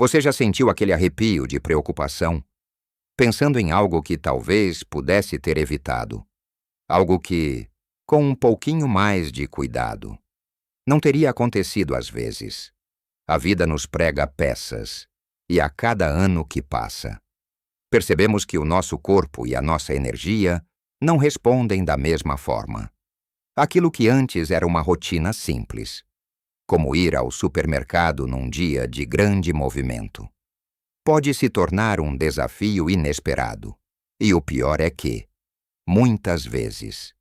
Você já sentiu aquele arrepio de preocupação, pensando em algo que talvez pudesse ter evitado? Algo que, com um pouquinho mais de cuidado, não teria acontecido às vezes. A vida nos prega peças, e a cada ano que passa, percebemos que o nosso corpo e a nossa energia não respondem da mesma forma. Aquilo que antes era uma rotina simples, como ir ao supermercado num dia de grande movimento, pode se tornar um desafio inesperado. E o pior é que, muitas vezes,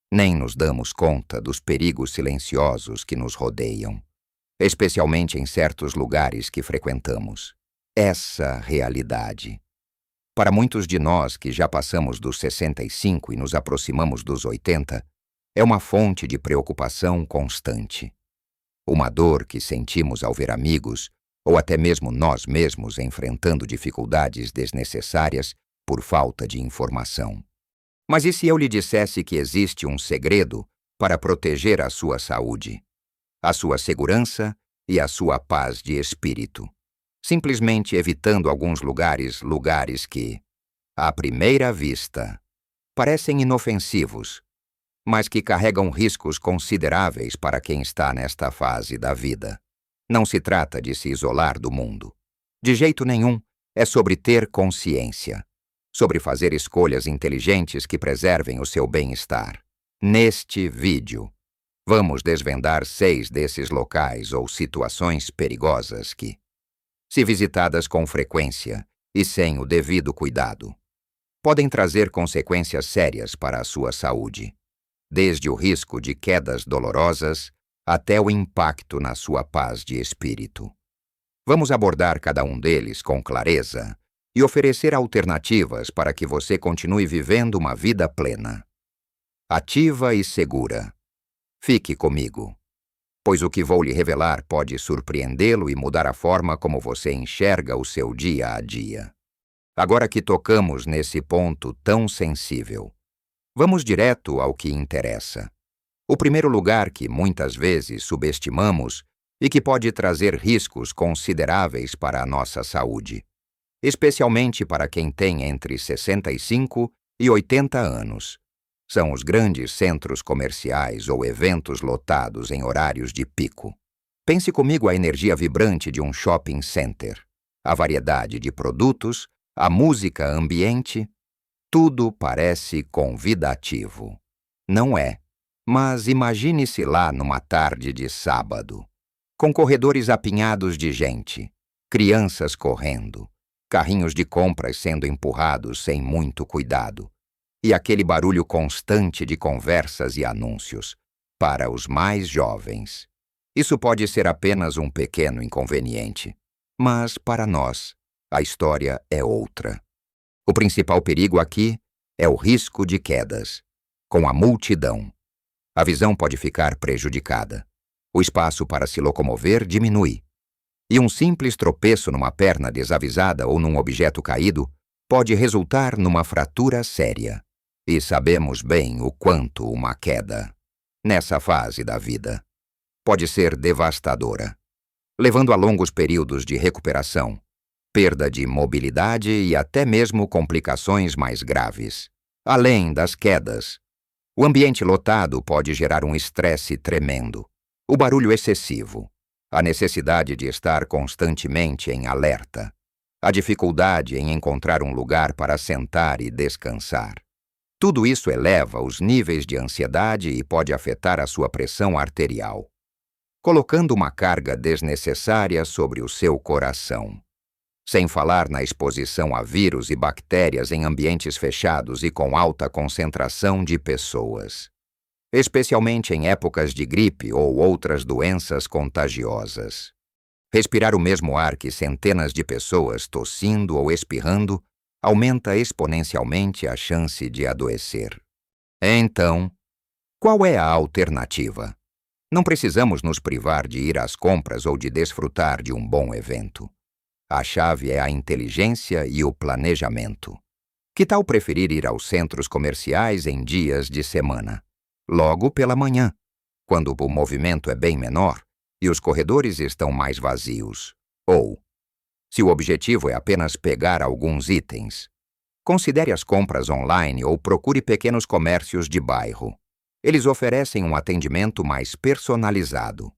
nem nos damos conta dos perigos silenciosos que nos rodeiam, especialmente em certos lugares que frequentamos. Essa realidade, para muitos de nós que já passamos dos 65 e nos aproximamos dos 80, é uma fonte de preocupação constante. Uma dor que sentimos ao ver amigos, ou até mesmo nós mesmos enfrentando dificuldades desnecessárias por falta de informação. Mas e se eu lhe dissesse que existe um segredo para proteger a sua saúde, a sua segurança e a sua paz de espírito, simplesmente evitando alguns lugares que, à primeira vista, parecem inofensivos, mas que carregam riscos consideráveis para quem está nesta fase da vida? Não se trata de se isolar do mundo. De jeito nenhum, é sobre ter consciência, sobre fazer escolhas inteligentes que preservem o seu bem-estar. Neste vídeo, vamos desvendar 6 desses locais ou situações perigosas que, se visitadas com frequência e sem o devido cuidado, podem trazer consequências sérias para a sua saúde, desde o risco de quedas dolorosas até o impacto na sua paz de espírito. Vamos abordar cada um deles com clareza e oferecer alternativas para que você continue vivendo uma vida plena, ativa e segura. Fique comigo, pois o que vou lhe revelar pode surpreendê-lo e mudar a forma como você enxerga o seu dia a dia. Agora que tocamos nesse ponto tão sensível, vamos direto ao que interessa. O primeiro lugar que muitas vezes subestimamos e que pode trazer riscos consideráveis para a nossa saúde, especialmente para quem tem entre 65 e 80 anos. São os grandes centros comerciais ou eventos lotados em horários de pico. Pense comigo a energia vibrante de um shopping center, a variedade de produtos, a música ambiente. Tudo parece convidativo. Não é? Mas imagine-se lá numa tarde de sábado, com corredores apinhados de gente, crianças correndo, carrinhos de compras sendo empurrados sem muito cuidado, e aquele barulho constante de conversas e anúncios. Para os mais jovens, isso pode ser apenas um pequeno inconveniente, mas para nós, a história é outra. O principal perigo aqui é o risco de quedas. Com a multidão, a visão pode ficar prejudicada. O espaço para se locomover diminui. E um simples tropeço numa perna desavisada ou num objeto caído pode resultar numa fratura séria. E sabemos bem o quanto uma queda, nessa fase da vida, pode ser devastadora, levando a longos períodos de recuperação, perda de mobilidade e até mesmo complicações mais graves. Além das quedas, o ambiente lotado pode gerar um estresse tremendo, o barulho excessivo, a necessidade de estar constantemente em alerta, a dificuldade em encontrar um lugar para sentar e descansar. Tudo isso eleva os níveis de ansiedade e pode afetar a sua pressão arterial, colocando uma carga desnecessária sobre o seu coração. Sem falar na exposição a vírus e bactérias em ambientes fechados e com alta concentração de pessoas, especialmente em épocas de gripe ou outras doenças contagiosas. Respirar o mesmo ar que centenas de pessoas tossindo ou espirrando aumenta exponencialmente a chance de adoecer. Então, qual é a alternativa? Não precisamos nos privar de ir às compras ou de desfrutar de um bom evento. A chave é a inteligência e o planejamento. Que tal preferir ir aos centros comerciais em dias de semana, logo pela manhã, quando o movimento é bem menor e os corredores estão mais vazios? Ou, Se o objetivo é apenas pegar alguns itens, considere as compras online ou procure pequenos comércios de bairro. Eles oferecem um atendimento mais personalizado,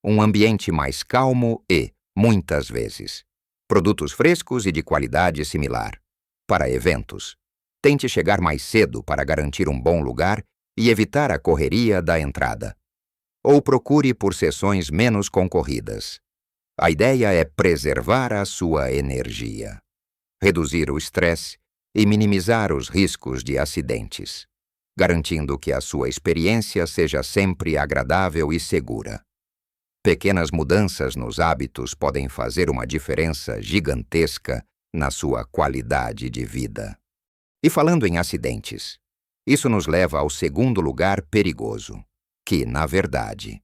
um ambiente mais calmo e, muitas vezes, produtos frescos e de qualidade similar. Para eventos, tente chegar mais cedo para garantir um bom lugar e evitar a correria da entrada. Ou procure por sessões menos concorridas. A ideia é preservar a sua energia, reduzir o estresse e minimizar os riscos de acidentes, garantindo que a sua experiência seja sempre agradável e segura. Pequenas mudanças nos hábitos podem fazer uma diferença gigantesca na sua qualidade de vida. E falando em acidentes, isso nos leva ao segundo lugar perigoso, que, na verdade,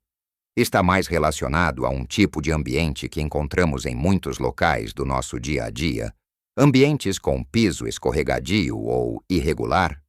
está mais relacionado a um tipo de ambiente que encontramos em muitos locais do nosso dia a dia, ambientes com piso escorregadio ou irregular.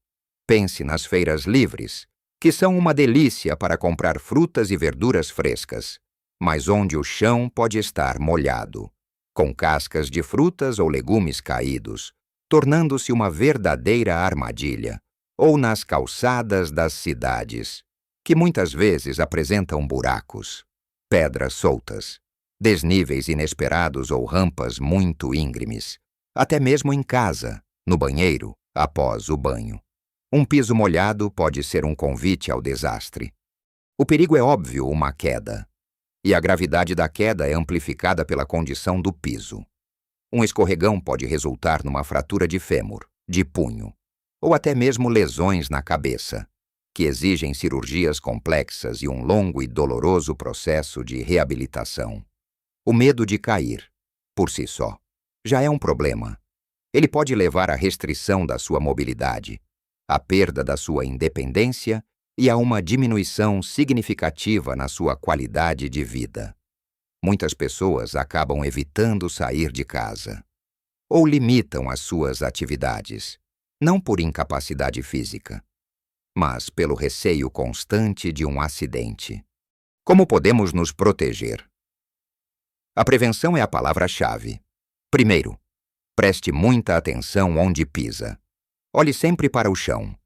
Pense nas feiras livres, que são uma delícia para comprar frutas e verduras frescas, mas onde o chão pode estar molhado, com cascas de frutas ou legumes caídos, tornando-se uma verdadeira armadilha, ou nas calçadas das cidades, que muitas vezes apresentam buracos, pedras soltas, desníveis inesperados ou rampas muito íngremes, até mesmo em casa, no banheiro, após o banho. Um piso molhado pode ser um convite ao desastre. O perigo é óbvio, uma queda, e a gravidade da queda é amplificada pela condição do piso. Um escorregão pode resultar numa fratura de fêmur, de punho, ou até mesmo lesões na cabeça, que exigem cirurgias complexas e um longo e doloroso processo de reabilitação. O medo de cair, por si só, já é um problema. Ele pode levar à restrição da sua mobilidade, à perda da sua independência e a uma diminuição significativa na sua qualidade de vida. Muitas pessoas acabam evitando sair de casa, ou limitam as suas atividades, não por incapacidade física, mas pelo receio constante de um acidente. Como podemos nos proteger? A prevenção é a palavra-chave. Primeiro, preste muita atenção onde pisa. Olhe sempre para o chão,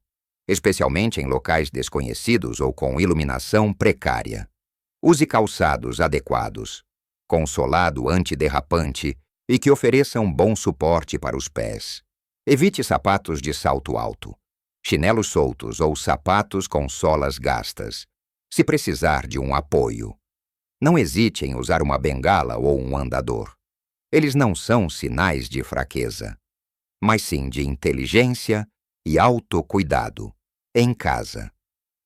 especialmente em locais desconhecidos ou com iluminação precária. Use calçados adequados, com solado antiderrapante e que ofereçam bom suporte para os pés. Evite sapatos de salto alto, chinelos soltos ou sapatos com solas gastas, se precisar de um apoio. Não hesite em usar uma bengala ou um andador. Eles não são sinais de fraqueza, mas sim de inteligência e autocuidado. Em casa,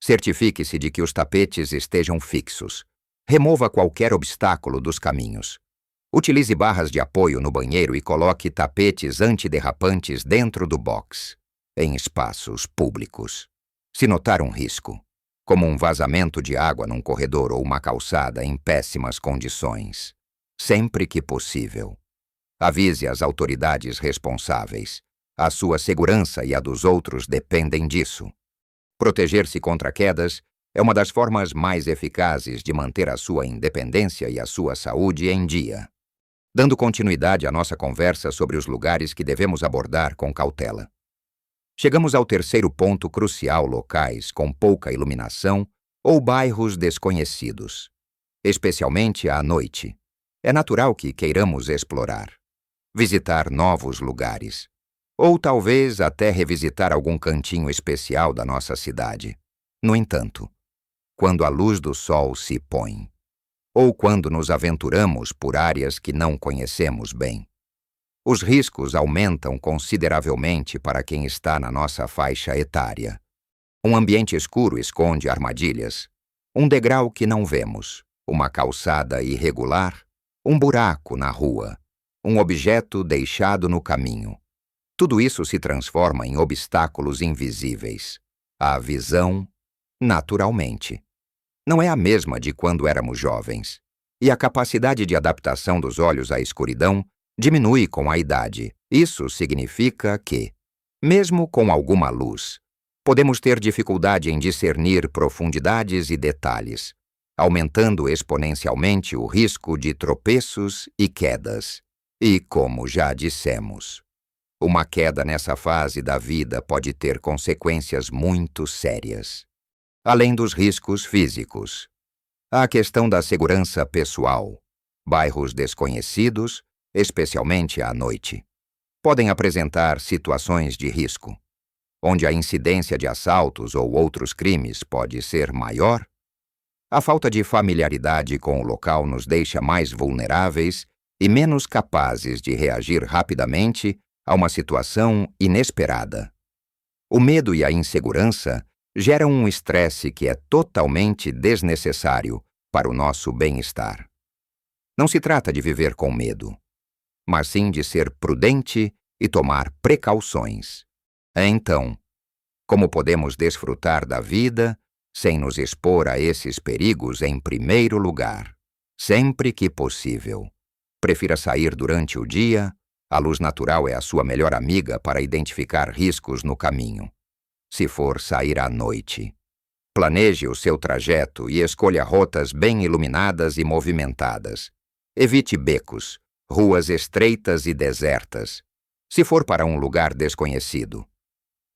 certifique-se de que os tapetes estejam fixos. Remova qualquer obstáculo dos caminhos. Utilize barras de apoio no banheiro e coloque tapetes antiderrapantes dentro do box, em espaços públicos. Se notar um risco, como um vazamento de água num corredor ou uma calçada em péssimas condições, sempre que possível, avise as autoridades responsáveis. A sua segurança e a dos outros dependem disso. Proteger-se contra quedas é uma das formas mais eficazes de manter a sua independência e a sua saúde em dia. Dando continuidade à nossa conversa sobre os lugares que devemos abordar com cautela, chegamos ao terceiro ponto crucial: locais com pouca iluminação ou bairros desconhecidos, especialmente à noite. É natural que queiramos explorar, visitar novos lugares, ou talvez até revisitar algum cantinho especial da nossa cidade. No entanto, quando a luz do sol se põe, ou quando nos aventuramos por áreas que não conhecemos bem, os riscos aumentam consideravelmente para quem está na nossa faixa etária. Um ambiente escuro esconde armadilhas, um degrau que não vemos, uma calçada irregular, um buraco na rua, um objeto deixado no caminho. Tudo isso se transforma em obstáculos invisíveis. A visão, naturalmente, não é a mesma de quando éramos jovens, e a capacidade de adaptação dos olhos à escuridão diminui com a idade. Isso significa que, mesmo com alguma luz, podemos ter dificuldade em discernir profundidades e detalhes, aumentando exponencialmente o risco de tropeços e quedas. E, como já dissemos, uma queda nessa fase da vida pode ter consequências muito sérias. Além dos riscos físicos, há a questão da segurança pessoal. Bairros desconhecidos, especialmente à noite, podem apresentar situações de risco, onde a incidência de assaltos ou outros crimes pode ser maior. A falta de familiaridade com o local nos deixa mais vulneráveis e menos capazes de reagir rapidamente a uma situação inesperada. O medo e a insegurança geram um estresse que é totalmente desnecessário para o nosso bem-estar. Não se trata de viver com medo, mas sim de ser prudente e tomar precauções. Então, como podemos desfrutar da vida sem nos expor a esses perigos em primeiro lugar? Sempre que possível, prefira sair durante o dia. A luz natural é a sua melhor amiga para identificar riscos no caminho. Se for sair à noite, planeje o seu trajeto e escolha rotas bem iluminadas e movimentadas. Evite becos, ruas estreitas e desertas. Se for para um lugar desconhecido,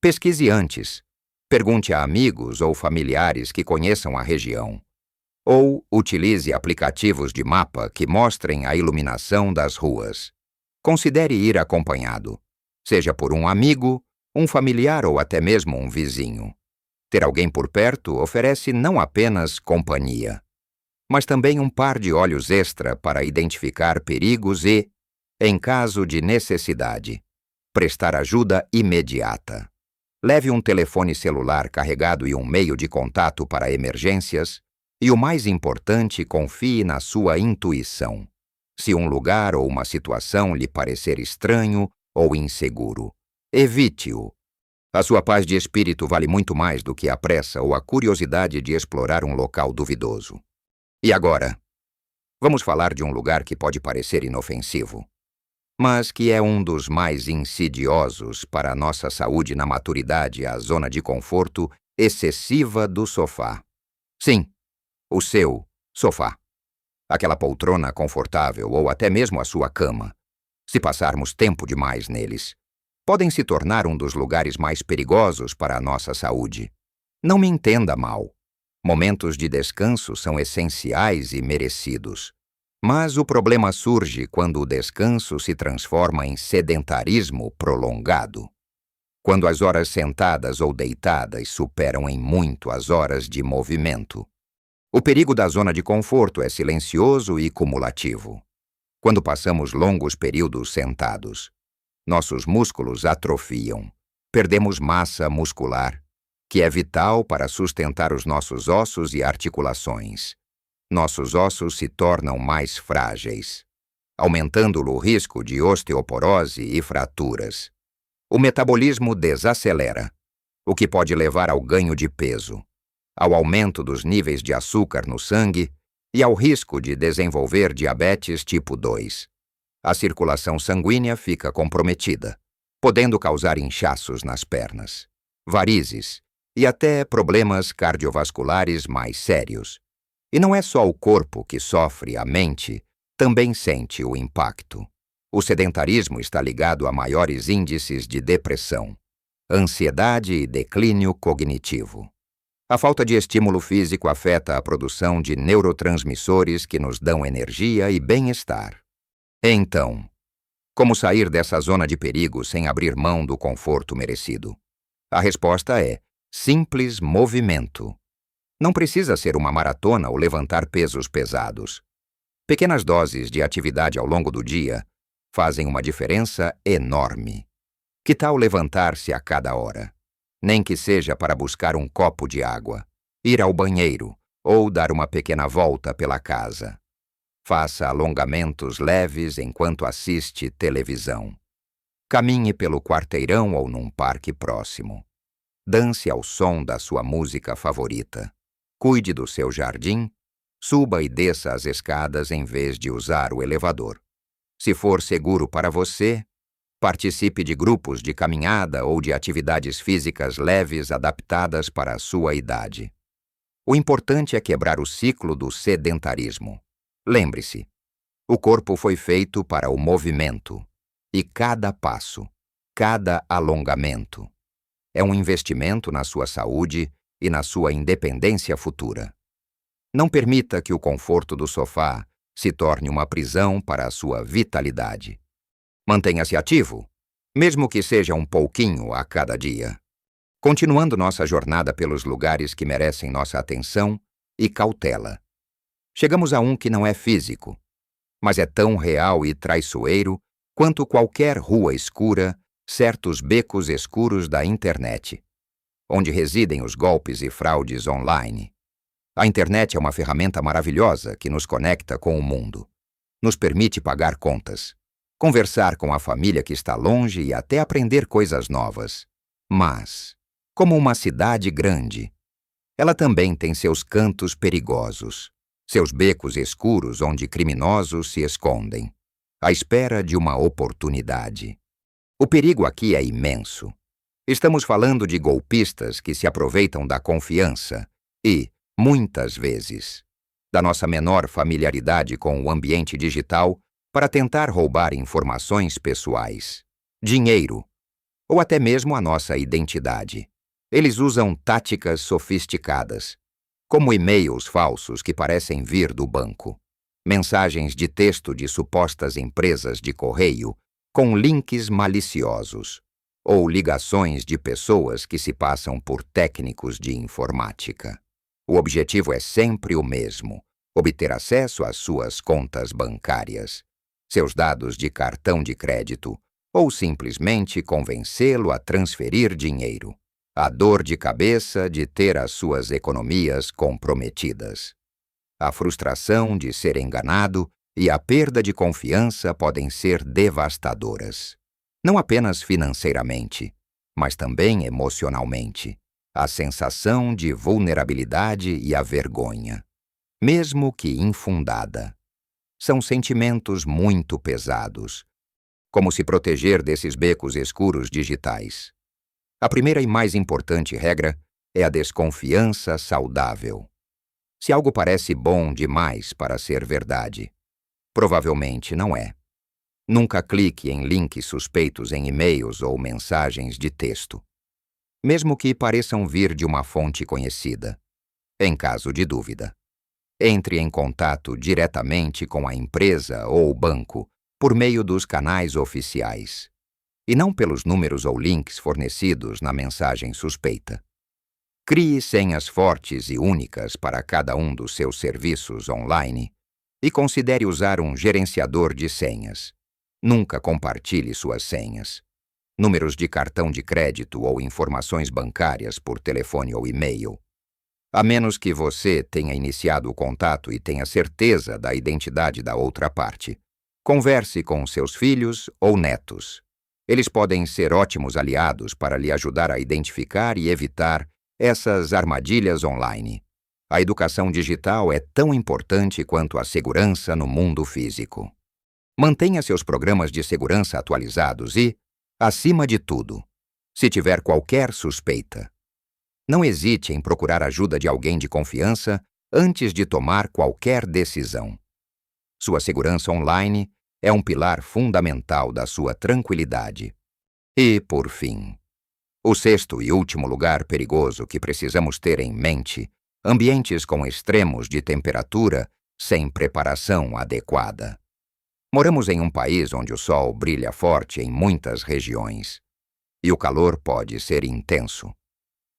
pesquise antes. Pergunte a amigos ou familiares que conheçam a região. Ou utilize aplicativos de mapa que mostrem a iluminação das ruas. Considere ir acompanhado, seja por um amigo, um familiar ou até mesmo um vizinho. Ter alguém por perto oferece não apenas companhia, mas também um par de olhos extra para identificar perigos e, em caso de necessidade, prestar ajuda imediata. Leve um telefone celular carregado e um meio de contato para emergências e, o mais importante, confie na sua intuição. Se um lugar ou uma situação lhe parecer estranho ou inseguro, evite-o. A sua paz de espírito vale muito mais do que a pressa ou a curiosidade de explorar um local duvidoso. E agora, vamos falar de um lugar que pode parecer inofensivo, mas que é um dos mais insidiosos para a nossa saúde na maturidade, a zona de conforto excessiva do sofá. Sim, o seu sofá. Aquela poltrona confortável ou até mesmo a sua cama, se passarmos tempo demais neles, podem se tornar um dos lugares mais perigosos para a nossa saúde. Não me entenda mal. Momentos de descanso são essenciais e merecidos. Mas o problema surge quando o descanso se transforma em sedentarismo prolongado. Quando as horas sentadas ou deitadas superam em muito as horas de movimento. O perigo da zona de conforto é silencioso e cumulativo. Quando passamos longos períodos sentados, nossos músculos atrofiam, perdemos massa muscular, que é vital para sustentar os nossos ossos e articulações. Nossos ossos se tornam mais frágeis, aumentando o risco de osteoporose e fraturas. O metabolismo desacelera, o que pode levar ao ganho de peso, ao aumento dos níveis de açúcar no sangue e ao risco de desenvolver diabetes tipo 2. A circulação sanguínea fica comprometida, podendo causar inchaços nas pernas, varizes e até problemas cardiovasculares mais sérios. E não é só o corpo que sofre, a mente também sente o impacto. O sedentarismo está ligado a maiores índices de depressão, ansiedade e declínio cognitivo. A falta de estímulo físico afeta a produção de neurotransmissores que nos dão energia e bem-estar. Então, como sair dessa zona de perigo sem abrir mão do conforto merecido? A resposta é simples movimento. Não precisa ser uma maratona ou levantar pesos pesados. Pequenas doses de atividade ao longo do dia fazem uma diferença enorme. Que tal levantar-se a cada hora? Nem que seja para buscar um copo de água, ir ao banheiro ou dar uma pequena volta pela casa. Faça alongamentos leves enquanto assiste televisão. Caminhe pelo quarteirão ou num parque próximo. Dance ao som da sua música favorita. Cuide do seu jardim. Suba e desça as escadas em vez de usar o elevador. Se for seguro para você, participe de grupos de caminhada ou de atividades físicas leves adaptadas para a sua idade. O importante é quebrar o ciclo do sedentarismo. Lembre-se, O corpo foi feito para o movimento, e cada passo, cada alongamento, é um investimento na sua saúde e na sua independência futura. Não permita que o conforto do sofá se torne uma prisão para a sua vitalidade. Mantenha-se ativo, mesmo que seja um pouquinho a cada dia. Continuando nossa jornada pelos lugares que merecem nossa atenção e cautela. Chegamos a um que não é físico, mas é tão real e traiçoeiro quanto qualquer rua escura, certos becos escuros da internet, onde residem os golpes e fraudes online. A internet é uma ferramenta maravilhosa que nos conecta com o mundo. Nos permite pagar contas, conversar com a família que está longe e até aprender coisas novas. Mas, como uma cidade grande, ela também tem seus cantos perigosos, seus becos escuros onde criminosos se escondem, à espera de uma oportunidade. O perigo aqui é imenso. Estamos falando de golpistas que se aproveitam da confiança e, muitas vezes, da nossa menor familiaridade com o ambiente digital para tentar roubar informações pessoais, dinheiro ou até mesmo a nossa identidade. Eles usam táticas sofisticadas, como e-mails falsos que parecem vir do banco, mensagens de texto de supostas empresas de correio com links maliciosos, ou ligações de pessoas que se passam por técnicos de informática. O objetivo é sempre o mesmo: obter acesso às suas contas bancárias, seus dados de cartão de crédito, ou simplesmente convencê-lo a transferir dinheiro. A dor de cabeça de ter as suas economias comprometidas. A frustração de ser enganado e a perda de confiança podem ser devastadoras. Não apenas financeiramente, mas também emocionalmente. A sensação de vulnerabilidade e a vergonha, mesmo que infundada, são sentimentos muito pesados. Como se proteger desses becos escuros digitais? A primeira e mais importante regra é a desconfiança saudável. Se algo parece bom demais para ser verdade, provavelmente não é. Nunca clique em links suspeitos em e-mails ou mensagens de texto, mesmo que pareçam vir de uma fonte conhecida. Em caso de dúvida, entre em contato diretamente com a empresa ou o banco por meio dos canais oficiais, e não pelos números ou links fornecidos na mensagem suspeita. Crie senhas fortes e únicas para cada um dos seus serviços online e considere usar um gerenciador de senhas. Nunca compartilhe suas senhas, números de cartão de crédito ou informações bancárias por telefone ou e-mail. A menos que você tenha iniciado o contato e tenha certeza da identidade da outra parte. Converse com seus filhos ou netos. Eles podem ser ótimos aliados para lhe ajudar a identificar e evitar essas armadilhas online. A educação digital é tão importante quanto a segurança no mundo físico. Mantenha seus programas de segurança atualizados e, acima de tudo, se tiver qualquer suspeita, não hesite em procurar ajuda de alguém de confiança antes de tomar qualquer decisão. Sua segurança online é um pilar fundamental da sua tranquilidade. E, por fim, o sexto e último lugar perigoso que precisamos ter em mente: ambientes com extremos de temperatura sem preparação adequada. Moramos em um país onde o sol brilha forte em muitas regiões, e o calor pode ser intenso.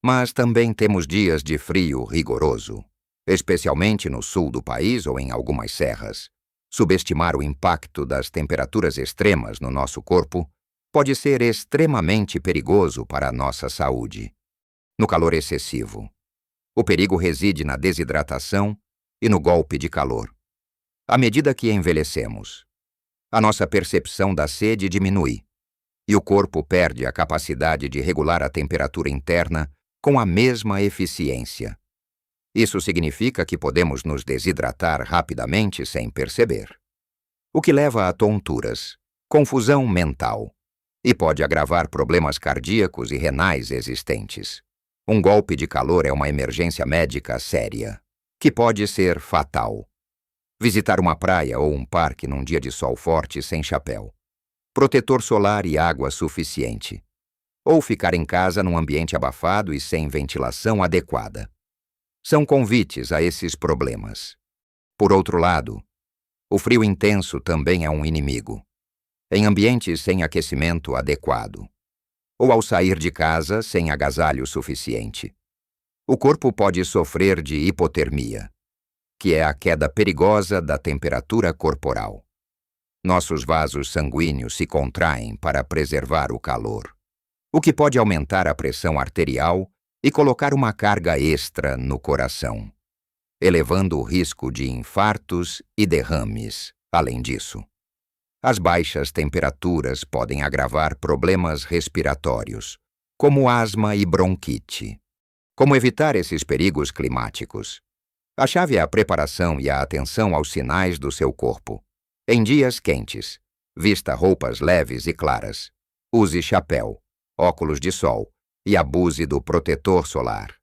Mas também temos dias de frio rigoroso, especialmente no sul do país ou em algumas serras. Subestimar o impacto das temperaturas extremas no nosso corpo pode ser extremamente perigoso para a nossa saúde. No calor excessivo, o perigo reside na desidratação e no golpe de calor. À medida que envelhecemos, a nossa percepção da sede diminui e o corpo perde a capacidade de regular a temperatura interna com a mesma eficiência. Isso significa que podemos nos desidratar rapidamente sem perceber, o que leva a tonturas, confusão mental e pode agravar problemas cardíacos e renais existentes. Um golpe de calor é uma emergência médica séria, que pode ser fatal. Visitar uma praia ou um parque num dia de sol forte sem chapéu. Protetor solar e água suficiente. Ou ficar em casa num ambiente abafado e sem ventilação adequada. São convites a esses problemas. Por outro lado, o frio intenso também é um inimigo. Em ambientes sem aquecimento adequado. Ou ao sair de casa sem agasalho suficiente. O corpo pode sofrer de hipotermia, que é a queda perigosa da temperatura corporal. Nossos vasos sanguíneos se contraem para preservar o calor, o que pode aumentar a pressão arterial e colocar uma carga extra no coração, elevando o risco de infartos e derrames. Além disso, as baixas temperaturas podem agravar problemas respiratórios, como asma e bronquite. Como evitar esses perigos climáticos? A chave é a preparação e a atenção aos sinais do seu corpo. Em dias quentes, vista roupas leves e claras. Use chapéu, óculos de sol e abuse do protetor solar.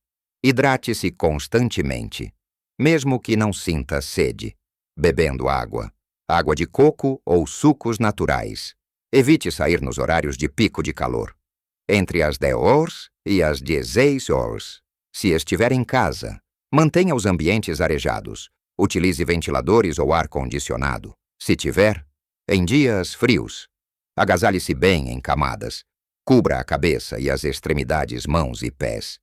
Hidrate-se constantemente, mesmo que não sinta sede, bebendo água de coco ou sucos naturais. Evite sair nos horários de pico de calor, entre as 10 horas e as 16 horas. Se estiver em casa, mantenha os ambientes arejados. Utilize ventiladores ou ar-condicionado. Se tiver, em dias frios, agasalhe-se bem em camadas. Cubra a cabeça e as extremidades, mãos e pés.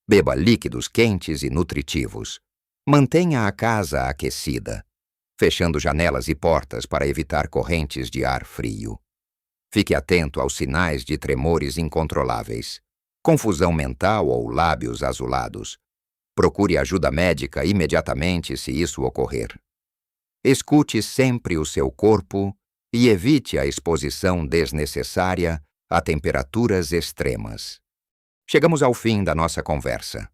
Beba líquidos quentes e nutritivos. Mantenha a casa aquecida, fechando janelas e portas para evitar correntes de ar frio. Fique atento aos sinais de tremores incontroláveis, confusão mental ou lábios azulados. Procure ajuda médica imediatamente se isso ocorrer. Escute sempre o seu corpo e evite a exposição desnecessária a temperaturas extremas. Chegamos ao fim da nossa conversa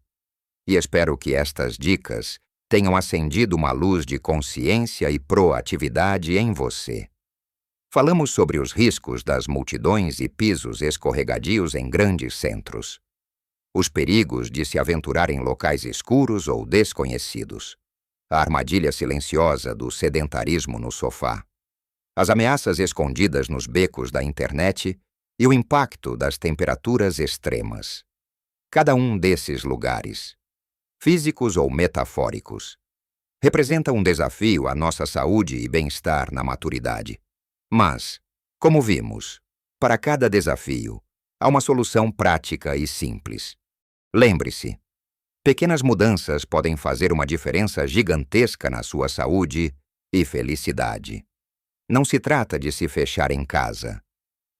e espero que estas dicas tenham acendido uma luz de consciência e proatividade em você. Falamos sobre os riscos das multidões e pisos escorregadios em grandes centros. Os perigos de se aventurar em locais escuros ou desconhecidos. A armadilha silenciosa do sedentarismo no sofá. As ameaças escondidas nos becos da internet e o impacto das temperaturas extremas. Cada um desses lugares, físicos ou metafóricos, representa um desafio à nossa saúde e bem-estar na maturidade. Mas, como vimos, para cada desafio, há uma solução prática e simples. Lembre-se, pequenas mudanças podem fazer uma diferença gigantesca na sua saúde e felicidade. Não se trata de se fechar em casa,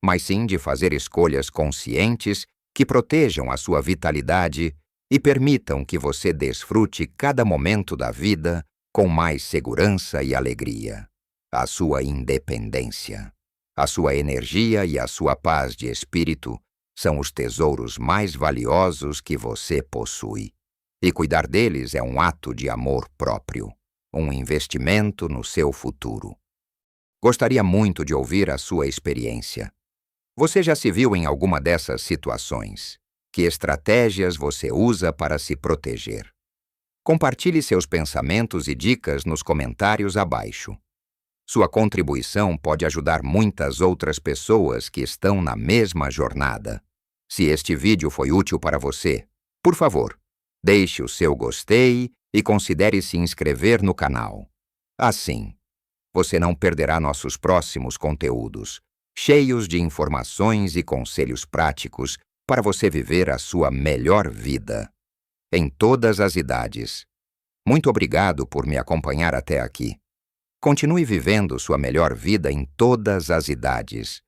mas sim de fazer escolhas conscientes que protejam a sua vitalidade e permitam que você desfrute cada momento da vida com mais segurança e alegria. A sua independência, a sua energia e a sua paz de espírito são os tesouros mais valiosos que você possui. E cuidar deles é um ato de amor próprio, um investimento no seu futuro. Gostaria muito de ouvir a sua experiência. Você já se viu em alguma dessas situações? Que estratégias você usa para se proteger? Compartilhe seus pensamentos e dicas nos comentários abaixo. Sua contribuição pode ajudar muitas outras pessoas que estão na mesma jornada. Se este vídeo foi útil para você, por favor, deixe o seu gostei e considere se inscrever no canal. Assim, você não perderá nossos próximos conteúdos, cheios de informações e conselhos práticos para você viver a sua melhor vida, em todas as idades. Muito obrigado por me acompanhar até aqui. Continue vivendo sua melhor vida em todas as idades.